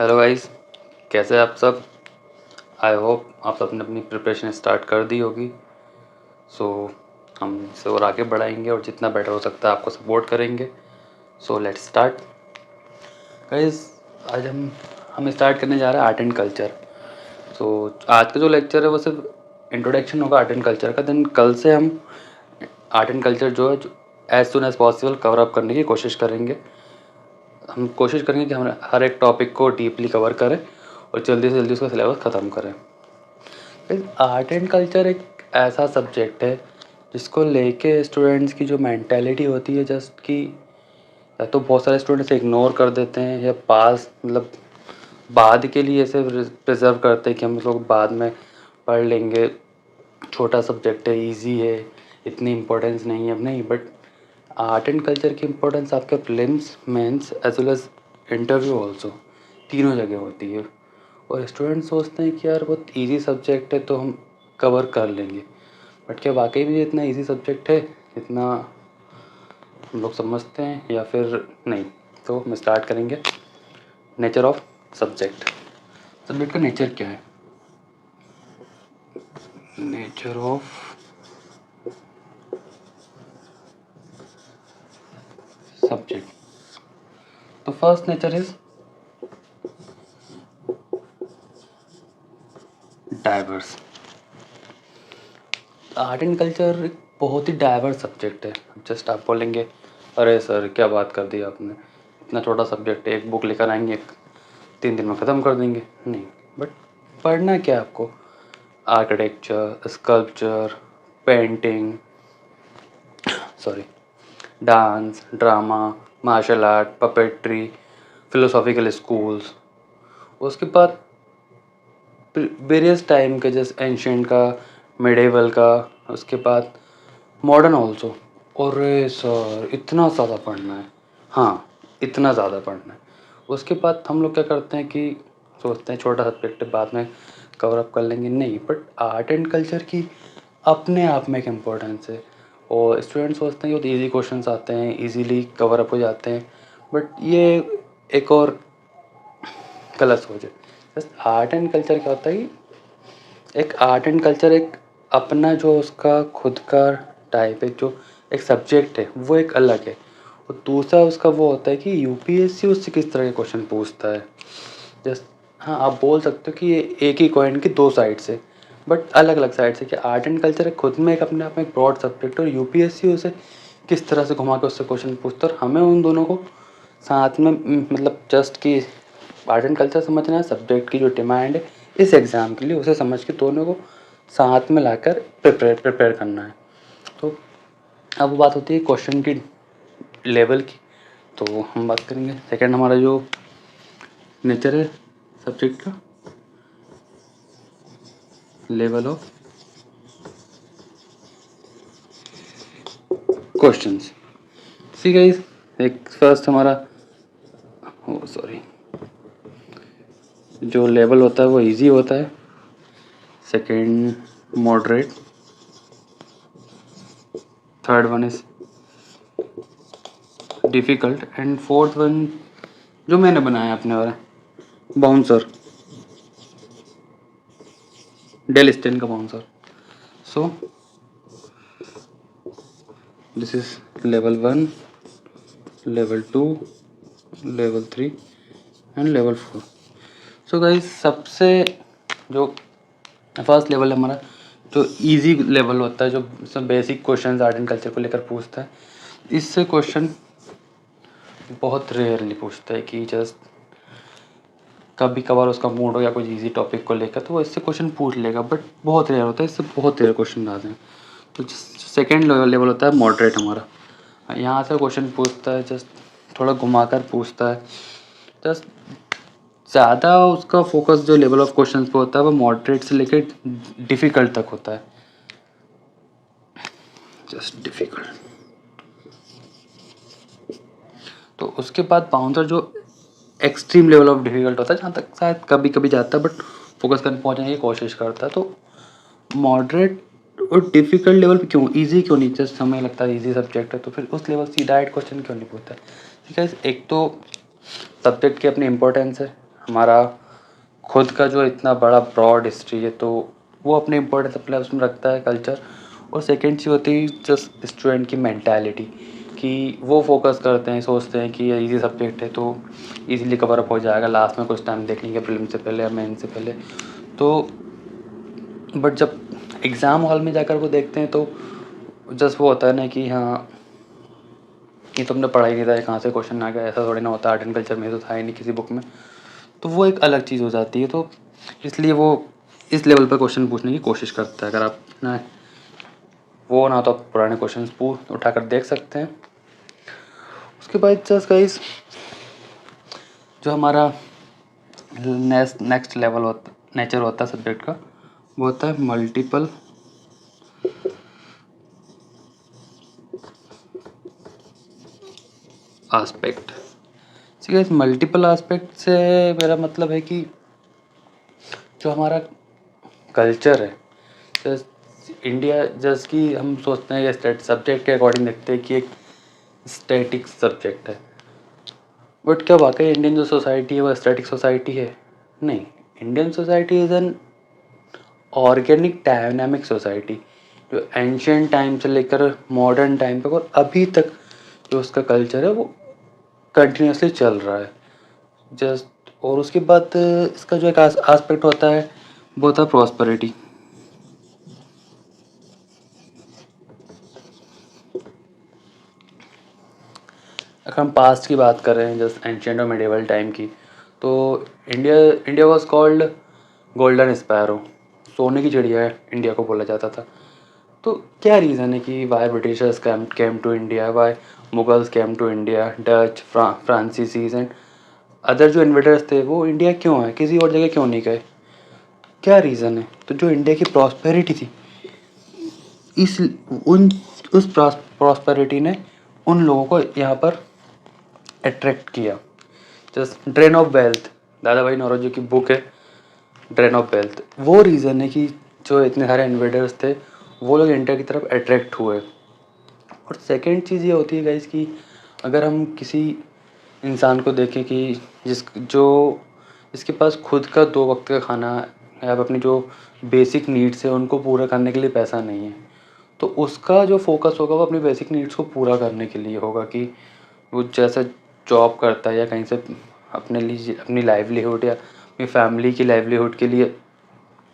Hello guys, कैसे हैं आप सब। आई होप आप सबने अपनी प्रिपरेशन स्टार्ट कर दी होगी। सो हम इसे और आगे बढ़ाएंगे और जितना बेटर हो सकता है आपको सपोर्ट करेंगे। So let's start guys. आज हम स्टार्ट करने जा रहे हैं आर्ट एंड कल्चर। सो आज का जो लेक्चर है वो सिर्फ इंट्रोडक्शन होगा आर्ट एंड कल्चर का। देन कल से हम आर्ट एंड कल्चर जो है as soon as possible cover up करने की कोशिश करेंगे। हम कोशिश करेंगे कि हम हर एक टॉपिक को डीपली कवर करें और जल्दी से जल्दी उसका सिलेबस ख़त्म करें। आर्ट एंड कल्चर एक ऐसा सब्जेक्ट है जिसको लेके स्टूडेंट्स की जो मेंटालिटी होती है जस्ट कि या तो बहुत सारे स्टूडेंट्स इग्नोर कर देते हैं या पास मतलब बाद के लिए ऐसे प्रिजर्व करते हैं कि हम लोग बाद में पढ़ लेंगे, छोटा सब्जेक्ट है, इजी है, इतनी इम्पोर्टेंस नहीं है। अब नहीं, बट आर्ट एंड कल्चर की इम्पोर्टेंस आपके prelims, mains as well as interview also, तीनों जगह होती है। और स्टूडेंट सोचते हैं कि यार बहुत इजी सब्जेक्ट है तो हम कवर कर लेंगे, बट क्या वाकई में इतना इजी सब्जेक्ट है जितना हम लोग समझते हैं या फिर नहीं। तो हम स्टार्ट करेंगे नेचर ऑफ सब्जेक्ट। सब्जेक्ट का नेचर क्या है? Nature of subject. तो first nature is diverse. Art and culture एक बहुत ही डाइवर्स सब्जेक्ट है। जस्ट आप बोलेंगे अरे सर क्या बात कर दी आपने, इतना छोटा सब्जेक्ट है, एक बुक लेकर आएंगे 3 दिन में ख़त्म कर देंगे। नहीं, बट पढ़ना क्या है आपको? Architecture, sculpture, painting, sorry, dance, drama, martial art, puppetry, philosophical schools. उसके बाद वेरियस टाइम के, जैसे एंशियंट का, मिडेवल का, उसके बाद मॉडर्न ऑल्सो। अरे सर इतना ज़्यादा पढ़ना है। हाँ, इतना ज़्यादा पढ़ना है। उसके बाद हम लोग क्या करते हैं कि सोचते हैं छोटा सब्जेक्ट है बाद में कवर अप कर लेंगे। नहीं, बट आर्ट एंड कल्चर की अपने आप में एक इम्पोर्टेंस है। और स्टूडेंट सोचते हैं कि बहुत ईजी क्वेश्चंस आते हैं, इजीली कवर अप हो जाते हैं, बट ये एक और गलत सोच है। बस आर्ट एंड कल्चर क्या होता है कि एक आर्ट एंड कल्चर एक अपना जो उसका खुद का टाइप है, जो एक सब्जेक्ट है वो एक अलग है। और दूसरा उसका वो होता है कि यूपीएससी उससे किस तरह के क्वेश्चन पूछता है। जस्ट हाँ, आप बोल सकते हो कि ये एक ही कॉइन की दो साइड्स है, बट अलग अलग साइड से। कि आर्ट एंड कल्चर है खुद में एक अपने आप में एक ब्रॉड सब्जेक्ट है और यूपीएससी उसे किस तरह से घुमा के उससे क्वेश्चन पूछता है। और हमें उन दोनों को साथ में मतलब जस्ट कि आर्ट एंड कल्चर समझना है, सब्जेक्ट की जो डिमांड है इस एग्ज़ाम के लिए उसे समझ के दोनों को साथ में लाकर प्रिपेयर करना है। तो अब बात होती है क्वेश्चन की लेवल की। तो हम बात करेंगे सेकंड हमारा जो नेचर है सब्जेक्ट का, level of questions. See guys, एक फर्स्ट हमारा सॉरी जो लेवल होता है वो इजी होता है, second moderate, third one is difficult and fourth one जो मैंने बनाया अपने वाला बाउंसर, डेल स्टेन का bouncer. So this is level 1, level 2, level 3 and level 4। So guys, सबसे जो फर्स्ट लेवल है हमारा, जो इजी लेवल होता है, जो सब basic question art and culture को लेकर पूछता है, इससे क्वेश्चन बहुत रेयरली पूछता है कि जस्ट कभी कभार उसका मूड हो या कोई इजी टॉपिक को लेकर तो वो इससे क्वेश्चन पूछ लेगा, बट बहुत रेयर होता है, इससे बहुत रेयर क्वेश्चन आते हैं। तो सेकेंड लेवल होता है मॉडरेट हमारा। यहाँ से क्वेश्चन पूछता है, जस्ट थोड़ा घुमाकर पूछता है, जस्ट ज़्यादा उसका फोकस जो लेवल ऑफ क्वेश्चन पे होता है वो मॉडरेट से लेकर डिफ़िकल्ट तक होता है। Just difficult. तो उसके बाद बाउंसर जो एक्सट्रीम लेवल ऑफ डिफ़िकल्ट होता है, जहाँ तक शायद कभी कभी जाता है बट फोकस करके पहुँचने की कोशिश करता है। तो मॉडरेट और डिफ़िकल्ट लेवल पे क्यों, इजी क्यों नहीं? जस्ट हमें लगता है इजी सब्जेक्ट है तो फिर उस लेवल से डायरेक्ट क्वेश्चन क्यों नहीं पूछता है? बिकॉज एक तो सब्जेक्ट की अपनी इम्पोर्टेंस है, हमारा खुद का जो इतना बड़ा ब्रॉड हिस्ट्री है, तो वो अपने इम्पोर्टेंस अपने उसमें रखता है कल्चर। और सेकेंड चीज़ होती है जस्ट स्टूडेंट की मैंटालिटी, कि वो फोकस करते हैं, सोचते हैं कि ये इजी सब्जेक्ट है तो इजीली कवर अप हो जाएगा, लास्ट में कुछ टाइम देख लेंगे प्रीलिम से पहले या मेन से पहले। तो बट जब एग्ज़ाम हॉल में जाकर वो देखते हैं तो जस्ट वो होता है ना कि हाँ, ये तुमने पढ़ा ही नहीं था, कहाँ से क्वेश्चन आ गया, ऐसा थोड़ी ना होता, आर्ट एंड कल्चर में तो था ही नहीं किसी बुक में। तो वो एक अलग चीज़ हो जाती है। तो इसलिए वो इस लेवल पर क्वेश्चन पूछने की कोशिश करता है। अगर आप ना वो ना तो आप पुराने क्वेश्चन उठाकर देख सकते हैं। उसके बाद जस्ट गाइस, जो हमारा नेक्स्ट लेवल होता नेचर होता है सब्जेक्ट का, वो होता है मल्टीपल आस्पेक्ट। ठीक है, इस मल्टीपल आस्पेक्ट से मेरा मतलब है कि जो हमारा कल्चर है, जस्ट इंडिया, जस्ट कि हम सोचते हैं कि सब्जेक्ट के अकॉर्डिंग देखते हैं कि एक स्टैटिक सब्जेक्ट है, बट क्या वाकई इंडियन जो सोसाइटी है वो स्टैटिक सोसाइटी है? नहीं, Indian society is an organic dynamic society, जो एंशियंट टाइम से लेकर मॉडर्न टाइम तक और अभी तक जो उसका कल्चर है वो कंटिन्यूसली चल रहा है। जस्ट और उसके बाद इसका जो एक आस्पेक्ट होता है वो होता है प्रॉस्पेरिटी। अगर हम पास्ट की बात कर रहे हैं, जस्ट एंशियंट और मिडिवल टाइम की, तो India was called golden sparrow, सोने की चिड़िया इंडिया को बोला जाता था। तो क्या रीज़न है कि why Britishers came to India, why Mughals came to India, Dutch, फ्रांसीसीज एंड अदर जो इन्वेडर्स थे वो इंडिया क्यों आए, किसी और जगह क्यों नहीं गए? क्या रीज़न है? तो जो इंडिया की प्रॉस्पेरिटी थी, इस उन उस प्रॉस्पेरिटी ने उन लोगों को यहाँ पर अट्रैक्ट किया। जस्ट ड्रेन ऑफ वेल्थ, दादा भाई नौरोजी की बुक है ड्रेन ऑफ वेल्थ। वो रीज़न है कि जो इतने सारे इन्वेडर्स थे वो लोग इंडिया की तरफ अट्रैक्ट हुए। और सेकेंड चीज़ ये होती है गाइस कि अगर हम किसी इंसान को देखें कि जिसके पास खुद का 2 वक्त का खाना या अपनी जो बेसिक नीड्स है उनको पूरा करने के लिए पैसा नहीं है, तो उसका जो फोकस होगा वो अपनी बेसिक नीड्स को पूरा करने के लिए होगा, कि वो जैसा जॉब करता है या कहीं से अपने लिए अपनी लाइवलीहुड या अपनी फैमिली की लाइवलीहुड के लिए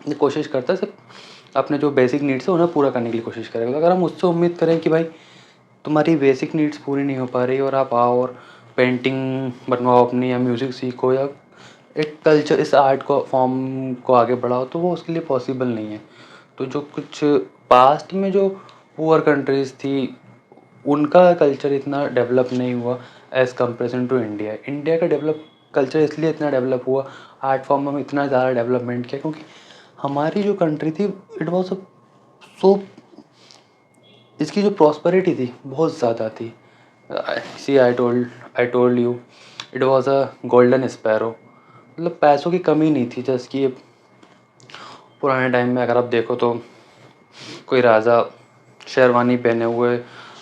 कोशिश करता है, सिर्फ अपने जो बेसिक नीड्स है उन्हें पूरा करने के लिए कोशिश करेगा। तो अगर हम उससे उम्मीद करें कि भाई तुम्हारी बेसिक नीड्स पूरी नहीं हो पा रही और आप आओ और पेंटिंग बनवाओ अपनी, या म्यूज़िक सीखो, या एक कल्चर इस आर्ट को फॉर्म को आगे बढ़ाओ, तो वो उसके लिए पॉसिबल नहीं है। तो जो कुछ पास्ट में जो पुअर कंट्रीज़ थी उनका कल्चर इतना डेवलप नहीं हुआ as comparison to India. India का कल्चर इसलिए इतना डेवलप हुआ, आर्ट फॉर्म में इतना ज़्यादा डेवलपमेंट किया, क्योंकि हमारी जो कंट्री थी इट वॉज सो, इसकी जो प्रॉस्पेरिटी थी बहुत ज़्यादा थी। See I told you it was a golden sparrow, मतलब पैसों की कमी नहीं थी। जैसे कि पुराने टाइम में अगर आप देखो तो कोई राजा शेरवानी पहने हुए,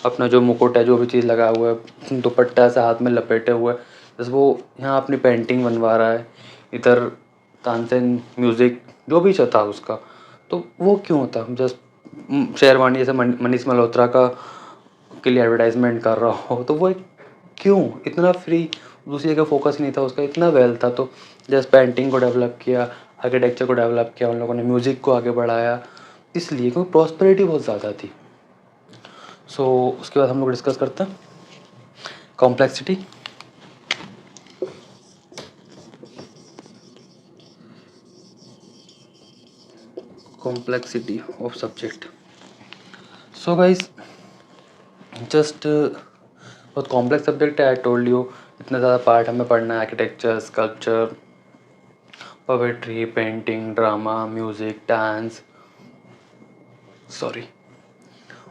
अपना जो मुकुट है, जो भी चीज़ लगा हुआ है, दुपट्टा से हाथ में लपेटे हुए, जैसे वो यहाँ अपनी पेंटिंग बनवा रहा है, इधर तानसेन म्यूज़िक जो भी था उसका, तो वो क्यों होता? जस्ट शेरवानी जैसे मनीष मल्होत्रा का के लिए एडवर्टाइजमेंट कर रहा हो, तो वो क्यों इतना फ्री, दूसरी जगह फोकस नहीं था उसका, इतना वेल था। तो जस्ट पेंटिंग को डेवलप किया, आर्किटेक्चर को डेवलप किया, उन लोगों ने म्यूज़िक को आगे बढ़ाया, इसलिए क्योंकि प्रॉस्पेरिटी बहुत ज़्यादा थी। सो उसके बाद हम लोग डिस्कस करते हैं complexity. Complexity of subject. So guys, just बहुत कॉम्प्लेक्स सब्जेक्ट है, आई टोल्ड यू इतना ज़्यादा पार्ट हमें पढ़ना है, architecture, sculpture, poetry, painting, drama, music, dance, sorry.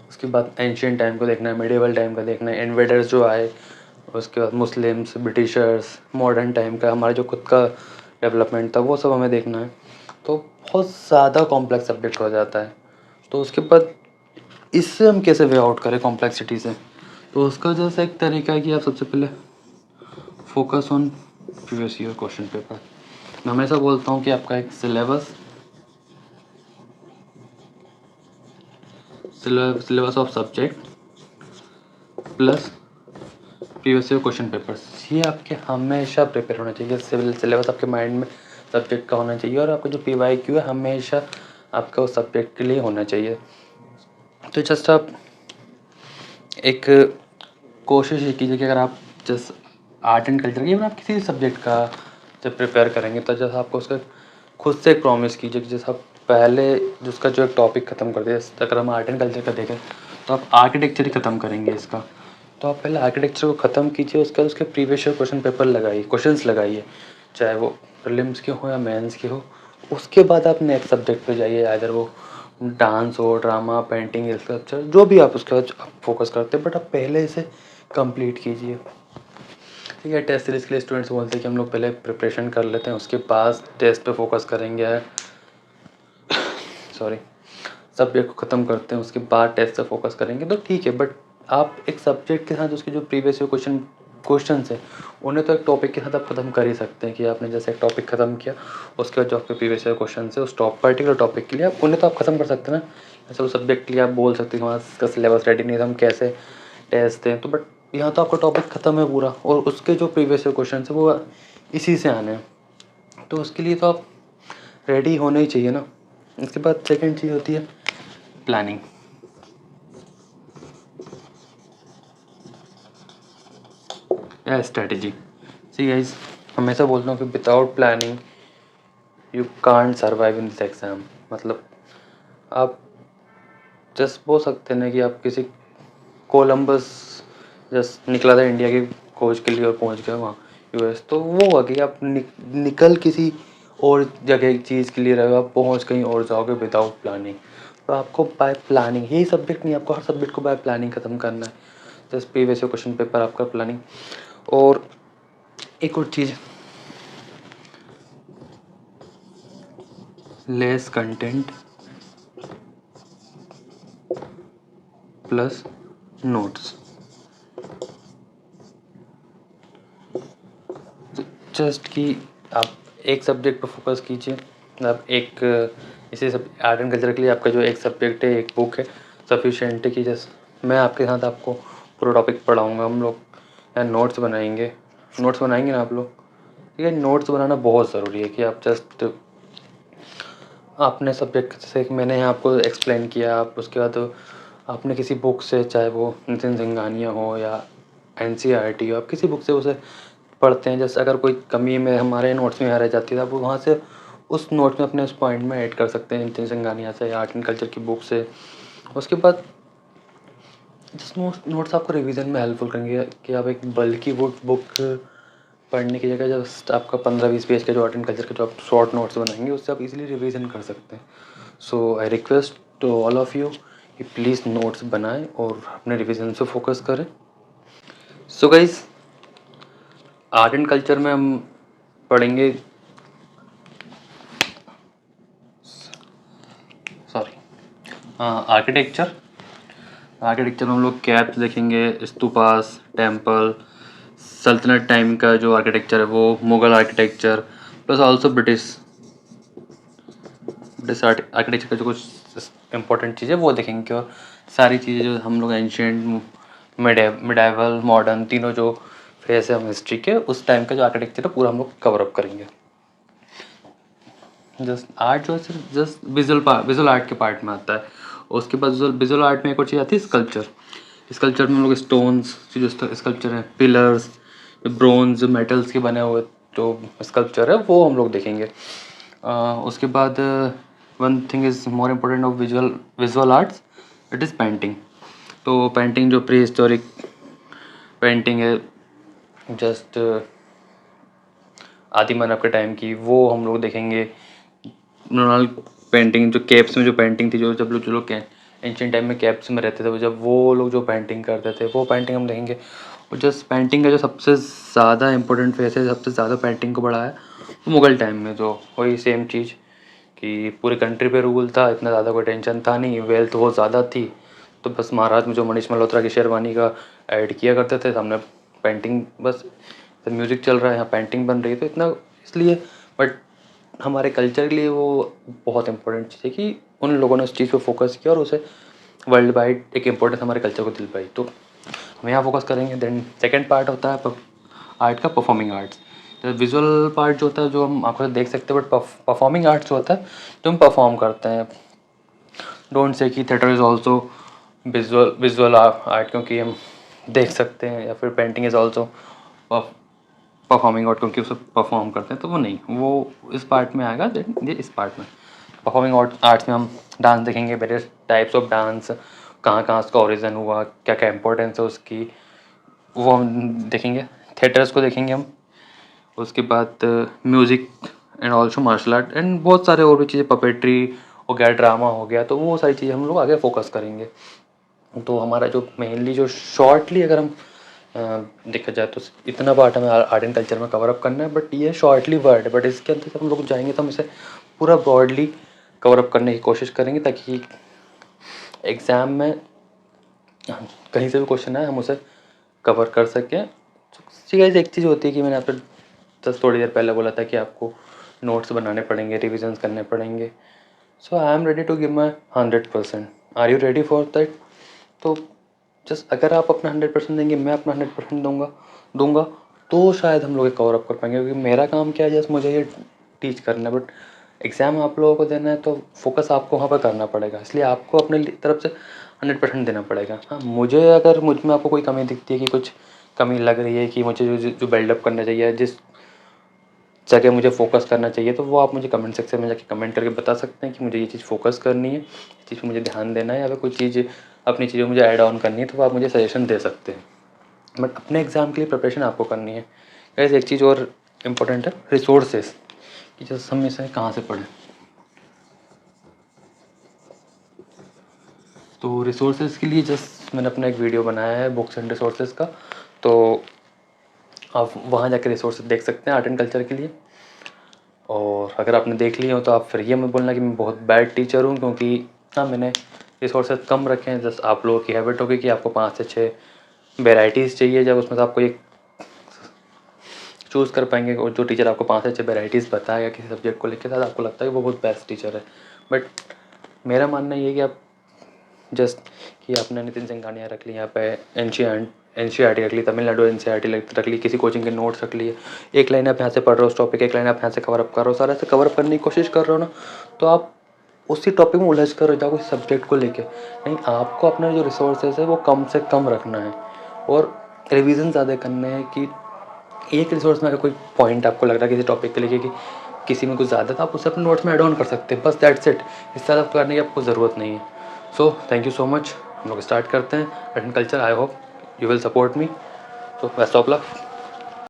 उसके बाद एंशियंट टाइम को देखना है, मिडिवल टाइम का देखना है, इन्वेडर्स जो आए, उसके बाद मुस्लिम्स, ब्रिटिशर्स, मॉडर्न टाइम का हमारा जो खुद का डेवलपमेंट था वो सब हमें देखना है। तो बहुत ज़्यादा कॉम्प्लेक्स सब्जेक्ट हो जाता है। तो उसके बाद इससे हम कैसे वे आउट करें कॉम्प्लेक्सिटी से? तो उसका जैसा एक तरीका है कि आप सबसे पहले focus on previous year question paper. मैं हमेशा बोलता हूँ कि आपका एक syllabus of subject plus previous year question papers, ये आपके हमेशा प्रिपेयर होना चाहिए। सिलेबस आपके माइंड में सब्जेक्ट का होना चाहिए और आपका जो PYQ है हमेशा आपका उस सब्जेक्ट के लिए होना चाहिए। तो जस्ट आप एक कोशिश ये कीजिए कि अगर आप जस्ट आर्ट एंड कल्चर की, आप किसी सब्जेक्ट का जब प्रिपेयर करेंगे तो जैसे आपको उसका खुद से एक प्रॉमिस कीजिए कि जैसे आप पहले जिसका जो एक टॉपिक ख़त्म कर दिया, अगर हम आर्ट एंड कल्चर का देखें तो आप आर्किटेक्चर ही ख़त्म करेंगे इसका, तो आप पहले आर्किटेक्चर को ख़त्म कीजिए, उसके बाद उसके प्रीवियस ईयर क्वेश्चन पेपर लगाइए, क्वेश्चंस लगाइए, चाहे वो प्रीलिम्स के हो या मेंस के हो। उसके बाद आप नेक्स्ट सब्जेक्ट पे जाइए, अगर वो डांस हो, ड्रामा, पेंटिंग, स्कल्पचर, जो भी आप उसके बाद फोकस करते हैं, बट आप पहले इसे कंप्लीट कीजिए। ठीक है, टेस्ट सीरीज़ के लिए स्टूडेंट्स बोलते हैं कि हम लोग पहले प्रिपरेशन कर लेते हैं, उसके बाद टेस्ट पे फोकस करेंगे, सॉरी, सब्जेक्ट को ख़त्म करते हैं उसके बाद टेस्ट पे फोकस करेंगे, तो ठीक है। बट आप एक सब्जेक्ट के साथ उसके जो प्रीवियस ईयर क्वेश्चंस हैं उन्हें तो एक टॉपिक के साथ आप ख़त्म कर ही सकते हैं कि आपने जैसे एक टॉपिक ख़त्म किया, उसके बाद जो आपके प्रीवियस ईयर क्वेश्चन है उस पर्टिकुलर टॉपिक के लिए आप उन्हें तो आप ख़त्म कर सकते हैं ना। जैसे उस सब्जेक्ट के लिए आप बोल सकते हैं कि हमारा इसका सिलेबस रेडी नहीं था, हम कैसे टेस्ट दें, तो बट यहाँ तो आपका टॉपिक ख़त्म है पूरा और उसके जो प्रीवियस ईयर क्वेश्चन है वो इसी से आने हैं, तो उसके लिए तो आप रेडी होना ही चाहिए ना। इसके बाद सेकेंड चीज़ होती है प्लानिंग। या स्ट्रेटजी। सी गाइस, हमेशा बोलता हूँ कि without planning you can't survive in this exam. मतलब आप जस्ट बोल सकते हैं ना कि आप किसी कोलंबस जस्ट निकला था इंडिया की खोज के लिए और पहुँच गया वहाँ US, तो वो हुआ कि आप निकल किसी और जगह एक चीज़ के लिए रहे हो, आप पहुँच कहीं और जाओगे विदाउट प्लानिंग। तो आपको बाय प्लानिंग, यही सब्जेक्ट नहीं, आपको हर सब्जेक्ट को बाय प्लानिंग ख़त्म करना है। जस्ट प्रीवियस क्वेश्चन पेपर आपका प्लानिंग। और एक और चीज़, less content plus notes. Just कि आप एक सब्जेक्ट पर फोकस कीजिए। आप एक इसी सब आर्ट एंड कल्चर के लिए आपका जो एक सब्जेक्ट है, एक बुक है, सफिशेंट है कि जस्ट मैं आपके साथ आपको पूरा टॉपिक पढ़ाऊँगा, हम लोग यहाँ नोट्स बनाएंगे ना आप लोग। ठीक है, नोट्स बनाना बहुत ज़रूरी है कि आप जस्ट अपने सब्जेक्ट से मैंने यहाँ आपको एक्सप्लेन किया, आप उसके बाद आपने किसी बुक से, चाहे वो नितिन सिंघानिया हो या NCERT हो, आप किसी बुक से उसे पढ़ते हैं। जैसे अगर कोई कमी में हमारे नोट्स में रह जाती है, आप वहाँ से उस नोट में अपने उस पॉइंट में ऐड कर सकते हैं नितिन सिंघानिया से या आर्ट एंड कल्चर की बुक से। उसके बाद जिस नोट्स आपको रिवीजन में हेल्पफुल करेंगे कि आप एक बल्कि बुक पढ़ने की जगह जस्ट आपका 15-20 पेज का जो आर्ट एंड कल्चर का जो आप शॉर्ट नोट्स बनाएंगे उससे आप इजीली रिवीजन कर सकते हैं। So I request to all of you कि प्लीज़ नोट्स बनाएं और अपने रिवीजन पे फोकस करें। So guys, art and culture में हम पढ़ेंगे, आर्किटेक्चर में हम लोग कैप्स देखेंगे, स्तूपास, टेम्पल, सल्तनत टाइम का जो आर्किटेक्चर है वो, Mughal architecture, plus also British architecture का जो कुछ इम्पोर्टेंट चीज़ें वो देखेंगे। और सारी चीज़ें जो हम लोग एंशिएंट, मिडाइवल, मॉडर्न, तीनों जो फेस है हम हिस्ट्री के, उस टाइम का जो आर्किटेक्चर है पूरा हम लोग कवर अप करेंगे। जस्ट आर्ट जो है सिर्फ जस्ट विजुअल आर्ट के पार्ट में आता है। उसके बाद विजुअल आर्ट में एक और चीज़ आती है स्कल्पचर में हम लोग स्टोन्स जो स्कल्पचर है, पिलर्स, ब्रोंज, मेटल्स के बने हुए जो स्कल्पचर है वो हम लोग देखेंगे। उसके बाद one thing is more important of visual arts, it is painting. तो पेंटिंग जो प्री हिस्टोरिक पेंटिंग है, जस्ट आदि मानव के टाइम की, वो हम लोग देखेंगे। नॉर्मल पेंटिंग जो केव्स में जो पेंटिंग थी, जो लोग एंशिएंट टाइम में केव्स में रहते थे, जब वो लोग जो पेंटिंग करते थे वो पेंटिंग हम देखेंगे। और जस्ट पेंटिंग का जो सबसे ज़्यादा इम्पोर्टेंट फेस है, सबसे ज़्यादा पेंटिंग को बढ़ाया वो मुग़ल टाइम में, जो वही सेम चीज़ कि पूरी कंट्री पे रूल था, इतना ज़्यादा कोई टेंशन था नहीं, वेल्थ बहुत ज़्यादा थी, तो बस महाराज में जो मनीष मल्होत्रा की शेरवानी का ऐड किया करते थे, सामने पेंटिंग, बस म्यूज़िक चल रहा है, यहाँ पेंटिंग बन रही है, तो इतना इसलिए। बट हमारे कल्चर के लिए वो बहुत इंपॉर्टेंट चीज़ है कि उन लोगों ने उस चीज़ पे फोकस किया और उसे वर्ल्ड वाइड एक इम्पोर्टेंस हमारे कल्चर को दिल पाई, तो हम यहाँ फोकस करेंगे। देन सेकंड पार्ट होता है आर्ट का, परफॉर्मिंग आर्ट्स। तो विजुअल पार्ट जो होता है जो हम आंखों से देख सकते हैं, बट परफॉर्मिंग आर्ट्स जो होता है जो हम परफॉर्म करते हैं। डोंट से कि theatre is also visual art, क्योंकि हम देख सकते हैं, या फिर painting is also performing art क्योंकि उसे परफॉर्म करते हैं, तो वो नहीं, वो इस पार्ट में आएगा। ये इस पार्ट में परफॉर्मिंग आर्ट्स में हम डांस देखेंगे, वेरियस टाइप्स ऑफ डांस, कहाँ कहाँ उसका ओरिजिन हुआ, क्या क्या इंपॉर्टेंस है उसकी, वो हम देखेंगे। थिएटर्स को देखेंगे हम। उसके बाद music and also martial art and बहुत सारे और भी चीज़ें, पपेट्री हो गया, ड्रामा हो गया, तो वो सारी चीज़ें हम लोग आगे फोकस करेंगे। तो हमारा जो मेनली जो शॉर्टली अगर हम देखा जाए तो इतना पार्ट हमें आर्ट एंड कल्चर में कवर अप करना है, बट ये शॉर्टली वर्ड है, बट इसके अंदर जब हम लोग जाएंगे तो हम इसे पूरा ब्रॉडली कवर अप करने की कोशिश करेंगे, ताकि एग्ज़ाम में कहीं से भी क्वेश्चन आए हम उसे कवर कर सकें। सी गाइस, एक चीज़ होती है कि मैंने आपको जस्ट थोड़ी देर पहले बोला था कि आपको नोट्स बनाने पड़ेंगे, रिविजन्स करने पड़ेंगे। So I am ready to give my 100%। Are you ready for that? तो जस्ट अगर आप अपना 100% देंगे, मैं अपना 100% दूंगा, तो शायद हम लोग कवर अप कर पाएंगे, क्योंकि मेरा काम क्या है, जस्ट मुझे ये टीच करना है, बट एग्ज़ाम आप लोगों को देना है, तो फोकस आपको वहाँ पर करना पड़ेगा, इसलिए आपको अपने तरफ से 100% देना पड़ेगा। हाँ, मुझे अगर मुझ में आपको कोई कमी दिखती है कि कुछ कमी लग रही है कि मुझे जो बिल्डअप करना चाहिए, जिस जगह मुझे फोकस करना चाहिए, तो वो आप मुझे कमेंट सेक्शन में जाके कमेंट करके बता सकते हैं कि मुझे ये चीज़ फोकस करनी है, इस चीज़ पे मुझे ध्यान देना है, या फिर कोई चीज़ अपनी चीज़ें मुझे ऐड ऑन करनी है, तो वो आप मुझे सजेशन दे सकते हैं। बट अपने एग्ज़ाम के लिए प्रिपरेशन आपको करनी है। वैसे एक चीज़ और इम्पोर्टेंट है, रिसोर्सेज, कि जैसे हम इसे कहाँ से पढ़ें। तो रिसोर्सेज के लिए जस्ट मैंने अपना एक वीडियो बनाया है बुक्स एंड रिसोर्सेज का, तो आप वहाँ जाकर रिसोर्सेज देख सकते हैं आर्ट एंड कल्चर के लिए। और अगर आपने देख लिए हो तो आप फिर ये मत बोलना कि मैं बहुत बैड टीचर हूँ, क्योंकि हाँ, मैंने रिसोर्सेज कम रखे हैं। जस्ट आप लोगों की हैबिट होगी कि आपको 5 से 6 वेराइटीज़ चाहिए, जब उसमें से आपको एक चूज़ कर पाएंगे, और जो टीचर आपको 5 से 6 वेराइटीज़ बताएगा किसी सब्जेक्ट को लेकर, शायद आपको लगता है कि वो बहुत बेस्ट टीचर है। बट मेरा मानना ये है कि आप जस्ट कि आपने नितिन सिंघानिया रख ली, यहाँ पे एनसीईआरटी रख ली, तमिलनाडु एनसीईआरटी रख ली, किसी कोचिंग के नोट्स रख लिए, एक लाइन आप यहाँ से पढ़ रहे हो उस टॉपिक, एक लाइन आप यहाँ से कवर अप कर रहे हो, सारा से कवर अप करने की कोशिश कर रहे हो ना, तो आप उसी टॉपिक में उलझ कर जाओ उस सब्जेक्ट को लेके। नहीं, आपको अपना जो रिसोर्सेज है वो कम से कम रखना है, और रिविज़न ज़्यादा करने हैं। कि एक रिसोर्स में अगर कोई पॉइंट आपको लग रहा है किसी टॉपिक के लेके कि किसी में कुछ ज़्यादा, तो आप उसे अपने नोट्स में ऐड ऑन कर सकते हैं, बस दैट्स इट। इससे ज़्यादा करने की आपको ज़रूरत नहीं है। So thank you so much. हम लोग स्टार्ट करते हैं art and culture. I hope you will support me. So best of luck.